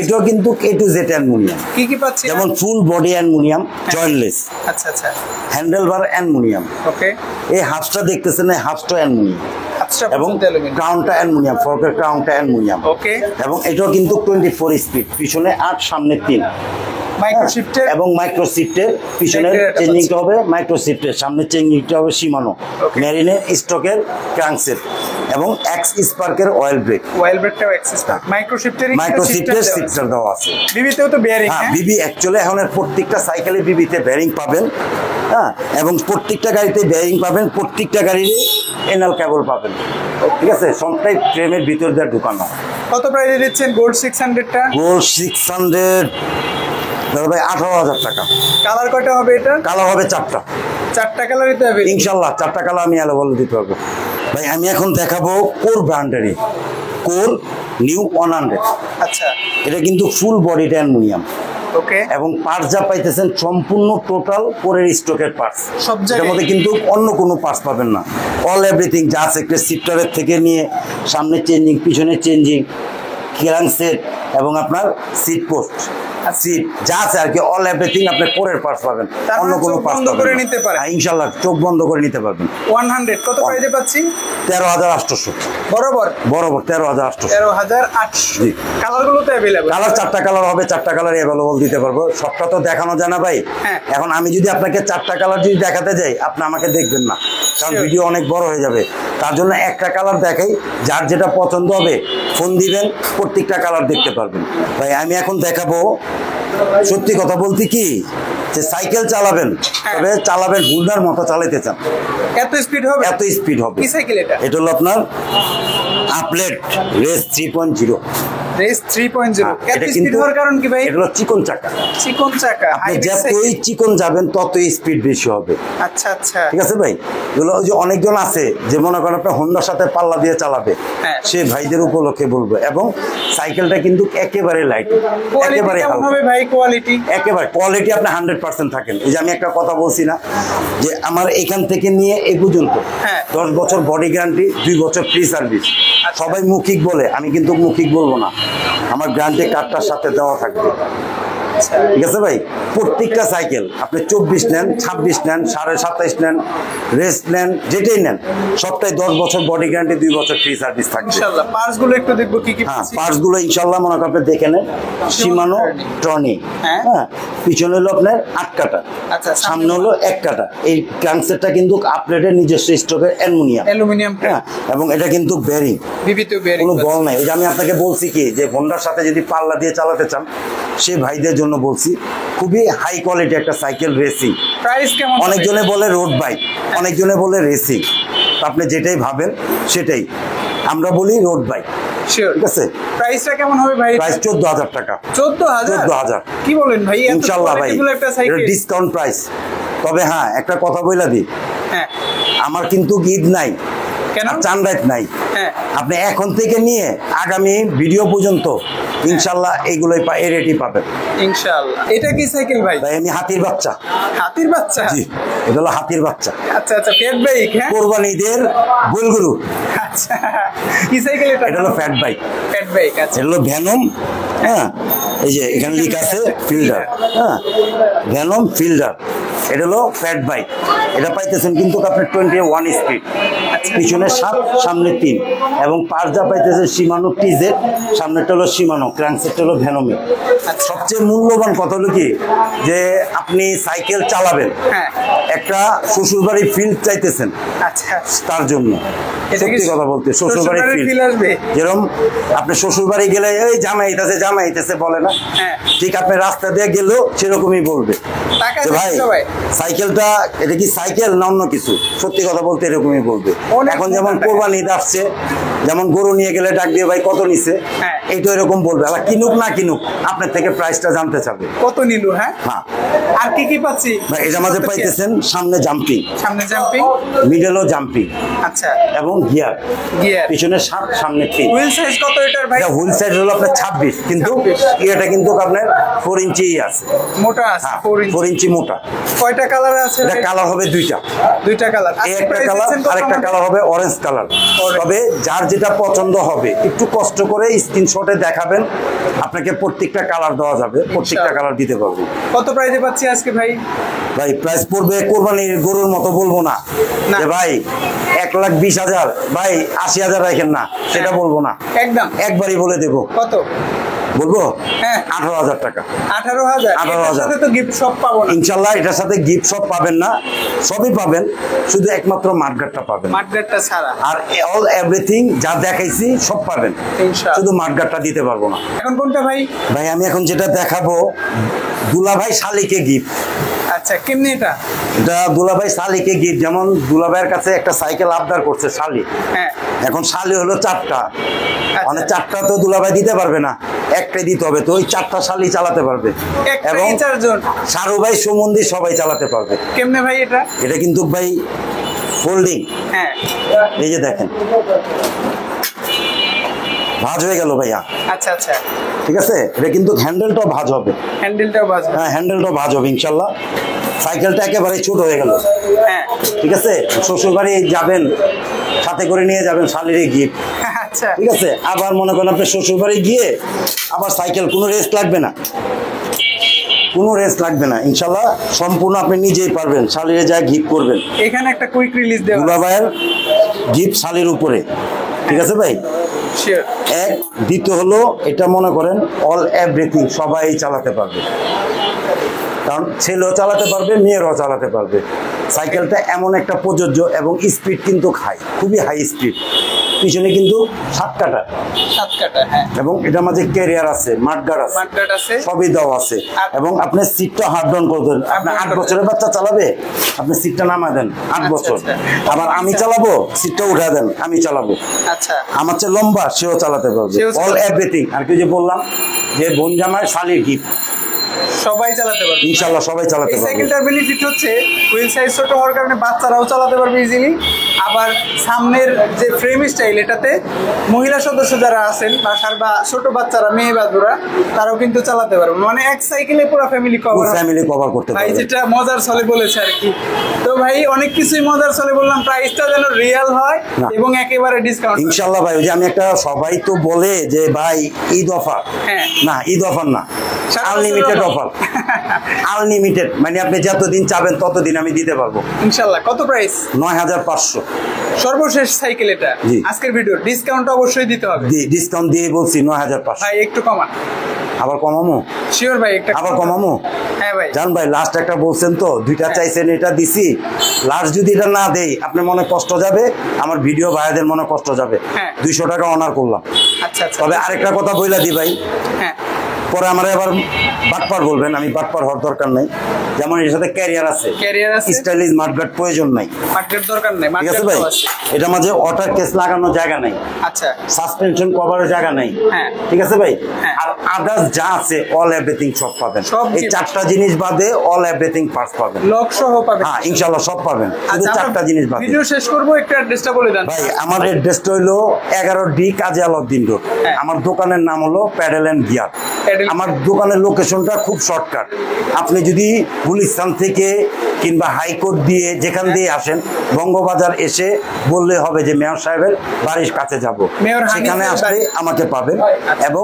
এটাও কিন্তু A to Z অ্যালুমিনিয়াম, কি কি পাচ্ছি? যেমন ফুল বডি অ্যালুমিনিয়াম, জয়েন্টলেস, আচ্ছা আচ্ছা, হ্যান্ডেল বার অ্যালুমিনিয়াম, ওকে। এই হাফসটা দেখতেছেন, এই হাফসটা অ্যালুমিনিয়াম, আচ্ছা, এবং ক্রাউনটা অ্যালুমিনিয়াম, ফর্কের ক্রাউনটা অ্যালুমিনিয়াম, ওকে। এবং এটাও কিন্তু 24 স্পিড, পিছনে 8, সামনে 3, মাইক্রো শিফটের। এবং মাইক্রো শিফটের পিছনে Regular চেঞ্জিংটা হবে মাইক্রো শিফটের, সামনে চেঞ্জিংটা হবে শিমানো, Okay. ম্যারিনের স্টকের ক্রাঙ্কসেট, এবং এক্স স্পার্কের অয়েল ব্রেক, ওয়েল ব্রেকটাও অ্যাক্সেস পার্ট। মাইক্রো শিফটের মাইক্রো শিফটের সিক্সার দেওয়া আছে। বিবিতেও তো বেয়ারিং। হ্যাঁ, হ্যাঁ বিবি অ্যাকচুয়ালি এখন প্রত্যেকটা সাইকেলে বিবিতে বেয়ারিং পাবেন। হ্যাঁ, এবং প্রত্যেকটা গাড়িতে বেয়ারিং পাবেন, প্রত্যেকটা গাড়ির এনাল কেবল পাবেন। ঠিক আছে, সবটাই ফ্রেমের ভিতর দিয়ে ঢুকানো। কত প্রাইসে দিচ্ছেন গোল্ড 600টা? গোল্ড 600 ভাই 18,000 টাকা। কালার কয়টা হবে এটা? কালার হবে 4টা। 4টা কালারই তো হবে ইনশাল্লাহ 4টা কালার আমি অ্যাভেলেবল দিতে পারবো। ভাই আমি এখন দেখাবো কোর ব্র্যান্ডেরই কোর নিউ 100। আচ্ছা, এটা কিন্তু ফুল বডিটা অ্যালুমিনিয়াম, ওকে। এবং পার্টস যা পাইতেছেন সম্পূর্ণ টোটাল কোরের স্টকের পার্টস। সব এর জায়গায় মধ্যে কিন্তু অন্য কোনো পার্টস পাবেন না। অল এভরিথিং যা আছে, একটা সিফটারের থেকে নিয়ে সামনে চেঞ্জিং, পিছনে চেঞ্জিং, ক্রাঙ্ক সেট, এবং আপনার সিট পোস্ট সিট যা আছে আর কি, অল এভরিথিং আপনি কোরের পার্টস পাবেন, অন্য কোনো পার্টস বন্ধ করে নিতে পারে। ইনশাআল্লাহ চোখ বন্ধ করে নিতে পারবেন। 100 কত প্রাইসে পাচ্ছি? 13,800 বরাবর 13,800। 13,800। জি। কালারগুলো তো अवेलेबल? কালার 4টা কালার হবে, 4টা কালার अवेलेबल দিতে পারবো। সবটা তো দেখানো যায় না ভাই। হ্যাঁ। এখন আমি যদি আপনাকে 4টা কালার যদি দেখাতে যাই, আপনি আমাকে দেখবেন না, কারণ Sure. ভিডিও অনেক বড় হয়ে যাবে। তার জন্য একটা কালার দেখাই, যার যেটা পছন্দ হবে ফোন দিবেন, প্রত্যেকটা কালার দেখতে পারবেন। ভাই আমি এখন দেখাবো, সত্যি কথা বলতে কি, যে সাইকেল চালাবেন, তবে চালাবেন হুন্ডার মতো চালাইতে চান, এত স্পিড হবে? এত স্পিড হবে। কি সাইকেল এটা? এটা হলো আপনার আপলেট রেস 3.0। রেস 3.0। এত এটা স্পিড কিন্তু হওয়ার কারণ কি ভাই? এটা হলো চিকন চাকা। চিকন চাকা, আপনি high যতই সাইকেল। চিকন যাবেন ততই স্পিড বেশি হবে। আচ্ছা আচ্ছা। ঠিক আছে ভাই, এগুলো ওই যে অনেকজন আছে যে মনে করেন আপনার হোন্ডার সাথে পাল্লা দিয়ে চালাবে, হ্যাঁ। সে ভাইদের উপলক্ষে বলবো। এবং সাইকেলটা কিন্তু একেবারে লাইট, কোয়ালিটি একেবারে কেমন হালকা, হবে ভাই? কোয়ালিটি একেবারে কোয়ালিটি আপনি 100% থাকেন। এই যে আমি একটা কথা বলছি না, যে আমার এখান থেকে নিয়ে এই পর্যন্ত হ্যাঁ। 10 বছর বডি গ্যারান্টি, 2 বছর ফ্রি সার্ভিস। আচ্ছা। সবাই মৌখিক বলে, আমি কিন্তু মৌখিক বলবো না, আমার গ্যারান্টি কার্ডটার সাথে দেওয়া থাকবে। ঠিক আছে ভাই, প্রত্যেকটা সাইকেল আপনি 24 নেন, 26 নেন, 27.5 নেন, রেস্ট নেন, যেটাই নেন, সবটাই 10 বছর বডি গ্যারান্টি, 2 বছর ফ্রি সার্ভিস থাকবে। ইনশাআল্লাহ। পার্টস গুলো একটু দেখবো কি কি হ্যাঁ, পাচ্ছি। পার্টস গুলো ইনশাল্লাহ মনে করেন আপনি দেখে নেন। শিমানো ট্রনি, হ্যাঁ। হ্যাঁ, পিছনে হলো আপনার 8 কাটা, আচ্ছা, সামনে হলো 1 কাটা। এই ক্রাঙ্কসেটটা কিন্তু আপলেটের নিজস্ব স্টকের অ্যালুমিনিয়াম, অ্যালুমিনিয়াম হ্যাঁ, এবং এটা কিন্তু বেরিং, বিবিতে বেরিং। কোনো বল নাই। এই যে আমি আপনাকে বলছি কি, যে হোন্ডার সাথে যদি পাল্লা দিয়ে চালাতে চান, সেই ভাইদের জন্য বলছি, খুবই হাই কোয়ালিটি একটা সাইকেল, রেসিং। প্রাইস কেমন? অনেকজনে বলে রোড বাইক, অনেকজনে বলে রেসিং, আপনি যেটাই ভাবেন সেটাই, আমরা বলি রোড বাইক। শিওর। ঠিক আছে, প্রাইসটা কেমন হবে ভাই? প্রাইস 14,000 টাকা। 14,000? 14,000। কি বলেন ভাই? এত ইনশাল্লাহ ভাই, quality-ফুল একটা এটা সাইকেল। Discount price. তবে হ্যাঁ, একটা কথা বইলা দিই, হ্যাঁ। আমার কিন্তু ঈদ নাই, কেন? চান্দাইত নাই। হ্যাঁ। আপনি এখন থেকে নিয়ে আগামী ভিডিও পর্যন্ত ইনশাল্লাহ এইগুলোই এই রেটই পাবেন। ইনশাআল্লাহ। এটা কি সাইকেল ভাই? তাই আমি হাতির বাচ্চা। হাতির বাচ্চা? জি, এটা হলো হাতির বাচ্চা, আচ্ছা আচ্ছা। Fat bike? হ্যাঁ। কোরবানিদের বুলগুরু। আচ্ছা। কি সাইকেল এটা? এটা হলো ফ্যাট বাইক, ফ্যাট বাইক। আচ্ছা। এটা হলো ভ্যানম। হ্যাঁ, এই যে এখানে লিখ আছে ফিল্ডার, হ্যাঁ, ভ্যানম ফিল্ডার। এটা হলো ফ্যাট বাইক। এটা পাইতেছেন কিন্তু আপনি 21 স্পিড, পিছনে 7, সামনে 3, এবং পার্জা পাইতেছেন শিমানো টিজেড, সামনেটা হলো শিমানো, ক্রাঙ্কসেটটা হলো ভ্যানমি। সবচেয়ে মূল্যবান কথা হলো কি, যে আপনি সাইকেল চালাবেন, হ্যাঁ। একটা শ্বশুরবাড়ি ফিল্ড চাইতেছেন, আচ্ছা। তার জন্য এটা কি সত্যি কথা বলতে শ্বশুরবাড়ি শ্বশুরবাড়ির ফিল্ড feel আসবে? যেরকম আপনি শ্বশুরবাড়ি গেলে এই জামাইতেছে জামাইতেছে বলে না, হ্যাঁ। ঠিক আপনি রাস্তা দিয়ে গেলেও সেরকমই বলবে টাকা যে ভাই দিচ্ছে ভাই। সাইকেলটা এটা কি সাইকেল না অন্য কিছু। সত্যি কথা বলতে এরকমই বলবে। অনেক এখন যেমন টাকা। কোরবানি ঈদ আসছে, যেমন গরু নিয়ে গেলে ডাক দিয়ে ভাই কত নিছে, হ্যাঁ। এইটা এরকম বলবে। আবার কিনুক না কিনুক আপনার থেকে প্রাইসটা জানতে চাবে। কত নিল? হ্যাঁ। হ্যাঁ আর কি কি পাচ্ছি? ভাই, এটার মাঝে পাইতেছেন সামনে জাম্পিং, সামনে জাম্পিং, মিডলও জাম্পিং, আচ্ছা, এবং গিয়ার, গিয়ার। পিছনে 7, সামনে 3। হুইল সাইজ কত এটার ভাই? এটা হুইল সাইজ হলো আপনার 26, কিন্তু 26 এটা কিন্তু আপনার 4 ইঞ্চি আছে। মোটা আছে? হ্যাঁ, 4 ইঞ্চি। 4 ইঞ্চি মোটা। কয়টা কালার আছে? এটা কালার হবে 2টা, দুইটা কালার। এই একটা কালার, আরেকটা কালার হবে অরেঞ্জ কালার। তবে যার যেটা পছন্দ হবে একটু কষ্ট করে স্ক্রিনশটে দেখাবেন, আপনাকে প্রত্যেকটা কালার দেওয়া যাবে, প্রত্যেকটা কালার দিতে পারবে। কত প্রাইসে পাচ্ছি আজকে ভাই? ভাই প্রাইস পড়বে কোরবানির গরুর মতো বলবো না না। যে ভাই 1,20,000, ভাই 80,000 রাখেন না, সেটা বলবো না, একদম একবারই বলে দেবো। কত বলবো হ্যাঁ। 18,000 টাকা। 18,000? 18,000 এটার সাথে তো গিফট সব পাবো না? ইনশাল্লাহ এটার সাথে গিফট সব পাবেন না, সবই পাবেন, শুধু একমাত্র মাঠগাটটা পাবেন। মাঠগাটটা ছাড়া আর অল এভরিথিং যা দেখাইছি সব পাবেন, ইনশাআল্লাহ। শুধু মাঠগাটটা দিতে পারবো না। এখন কোনটা ভাই? ভাই আমি এখন যেটা দেখাবো, দুলাভাই শালিকে গিফট। আচ্ছা, কেমনি এটা? এটা দুলাভাই শালিকে গিফট। যেমন দুলাভাইয়ের কাছে একটা সাইকেল আবদার করছে শালি, হ্যাঁ। এখন শালি হলো 4টা, মানে 4টা তো দুলাভাই দিতে পারবে না, একটাই দিতে হবে, তো ওই 4টা শালি চালাতে পারবে, এবং একটাই 4 জন? সারু ভাই সুমন্দি সবাই চালাতে পারবে। কেমনে ভাই এটা? এটা কিন্তু ভাই ফোল্ডিং, হ্যাঁ। এই যে দেখেন ভাঁজ হয়ে গেল ভাইয়া। আচ্ছা আচ্ছা। ঠিক আছে, এটা কিন্তু হ্যান্ডেলটাও ভাঁজ হবে। হ্যান্ডেলটাও বাজবে? হ্যাঁ, হ্যান্ডেলটাও ভাঁজ হবে ইনশাল্লাহ। সাইকেলটা একেবারে ছোট হয়ে গেল। হ্যাঁ। ঠিক আছে, শ্বশুর বাড়ি যাবেন, সাথে করে নিয়ে যাবেন শালির গিফট। আচ্ছা। ঠিক আছে, আবার মনে করেন আপনি শ্বশুর বাড়ি গিয়ে আবার সাইকেল, কোনো রেস্ট লাগবে না, কোনো রেস্ট লাগবে না ইনশাল্লাহ, সম্পূর্ণ আপনি নিজেই পারবেন। শালিরে যায় গিফট করবেন, এখানে একটা কুইক রিলিজ দেওয়া দুলা ভাইয়ের গিফট শালির উপরে, ঠিক আছে ভাই। শিওর। এক, দ্বিতীয় হলো এটা মনে করেন অল এভরিথিং সবাই চালাতে পারবে, কারণ ছেলেও চালাতে পারবে, মেয়েরাও চালাতে পারবে। সাইকেলটা এমন একটা প্রযোজ্য এবং স্পিড কিন্তু খায়, খুবই হাই স্পিড, পিছনে কিন্তু 7 কাটা 7 কাটা, হ্যাঁ। এবং এটার মাঝে ক্যারিয়ার আছে, মাঠগার্ড আছে, মাঠগার্ড আছে, সবই দেওয়া আছে। এবং আপনি সিটটা হাফ ডাউন করে দেন। আপনি 8 বছরের বাচ্চা চালাবে, আপনি সিটটা নামা দেন 8 বছর। আবার আমি চালাবো, সিটটা উঠা দেন, আমি চালাবো। আচ্ছা, আমার চেয়ে লম্বা, সেও চালাতে পারবে, অল এভরিথিং। আর কি যে বললাম যে বোন জামাই শালির গিফট, সবাই চালাতে পারবে ইনশাআল্লাহ, সবাই চালাতে এই পারবে। সাইকেলটার বেনিফিট হচ্ছে হুইল সাইজ ছোট হওয়ার কারণে বাচ্চারাও চালাতে পারবে ইজিলি। আবার সামনের যে ফ্রেম স্টাইল, এটাতে মহিলা সদস্য যারা আছেন বা ছোট বাচ্চারা, মেয়ে বাদুরা, তারাও কিন্তু চালাতে পারবে। মানে এক সাইকেলে পুরো ফ্যামিলি কভার, ফ্যামিলি কভার করতে ভাই পারবে। যেটা মজার ছলে বলেছে আর কি। তো ভাই অনেক কিছুই মজার ছলে বললাম, প্রাইসটা যেন রিয়েল হয় না। এবং একেবারে ডিসকাউন্ট। ইনশাআল্লাহ ভাই, ওই যে আমি একটা, সবাই তো বলে যে ভাই ঈদ অফার, হ্যাঁ। না ঈদ অফার না, সারা আনলিমিটেড বছরের অফার। আনলিমিটেড মানে আপনি যতদিন চাবেন ততদিন আমি দিতে পারবো। ইনশাল্লাহ। কত প্রাইস? 9500 সর্বশেষ সাইকেল এটা। জি। আজকের ভিডিও ডিসকাউন্ট অবশ্যই দিতে হবে ডিসকাউন্ট দিয়ে বলছি 9500। ভাই, একটু কমান। আবার কমামো? শিওর ভাই, একটা আবার কমামো? হ্যাঁ ভাই। জান ভাই, লাস্ট একটা বলছেন তো, দুইটা চাইছেন, এটা দিছি। লাস্ট যদি এটা না দেই আপনার মনে কষ্ট যাবে, আমার ভিডিও ভাইদের মনে কষ্ট যাবে। হ্যাঁ। 200 টাকা অনার করলাম। আচ্ছা আচ্ছা। তবে আরেকটা কথা বইলা দি ভাই, হ্যাঁ, পরে আমার আবার বাটপার বলবেন, আমি বাটপার হওয়ার দরকার নাই। যেমন এর সাথে ক্যারিয়ার আছে, ক্যারিয়ার আছে, স্টাইলিশ মাঠগার্ড প্রয়োজন নাই, মার্কেট দরকার নেই, ঠিক মার্কেট আছে ভাই। আছে। এটা মাঝে ওয়াটার কেস লাগানোর জায়গা নাই, আচ্ছা, সাসপেনশন কভারের জায়গা নাই, হ্যাঁ। ঠিক আছে ভাই। হ্যাঁ। আর আদার্স যা আছে অল এভরিথিং সব পাবেন, সব এই gift। 4টা জিনিস বাদে অল এভরিথিং পার্টস পাবেন। লক সহ পাবেন। হ্যাঁ ইনশাআল্লাহ সব পাবেন, শুধু আচ্ছা, 4টা জিনিস বাদে। ভিডিও শেষ করব, একটু অ্যাড্রেসটা বলে দেন ভাই আমার অ্যাড্রেসটা হলো 11D কাজী আলাউদ্দিন রোড। হ্যাঁ। আমার দোকানের নাম হলো প্যাডেল এন্ড গিয়ার। প্যাডেল। আমার দোকানের লোকেশনটা খুব শর্টকাট। আপনি যদি গুলিস্তান থেকে কিংবা হাইকোর্ট দিয়ে যেখান দিয়ে আসেন, বঙ্গবাজার এসে বললে হবে যে মেয়র সাহেবের বাড়ির কাছে যাব, মেয়র হানিফের সেখানে আসলে বাড়ি। আমাকে পাবেন। আচ্ছা। এবং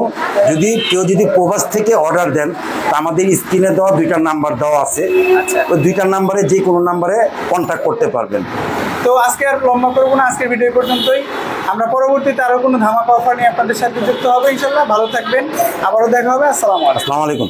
যদি কেউ যদি প্রবাস থেকে অর্ডার দেন, তা আমাদের স্ক্রিনে দেওয়া 2টা নাম্বার দেওয়া আছে, আচ্ছা। ওই 2টা নাম্বারে যে কোনো নাম্বারে কন্ট্যাক্ট করতে পারবেন। তো আজকে আর লম্বা করবো না, আজকের ভিডিও পর্যন্তই। আমরা পরবর্তীতে আরো কোনো ধামাকা অফার নিয়ে আপনাদের সাথে যুক্ত হবে ইনশাল্লাহ। ভালো থাকবেন, আবারও দেখা হবে। আসসালামু আলাইকুম। আসসালামু আলাইকুম।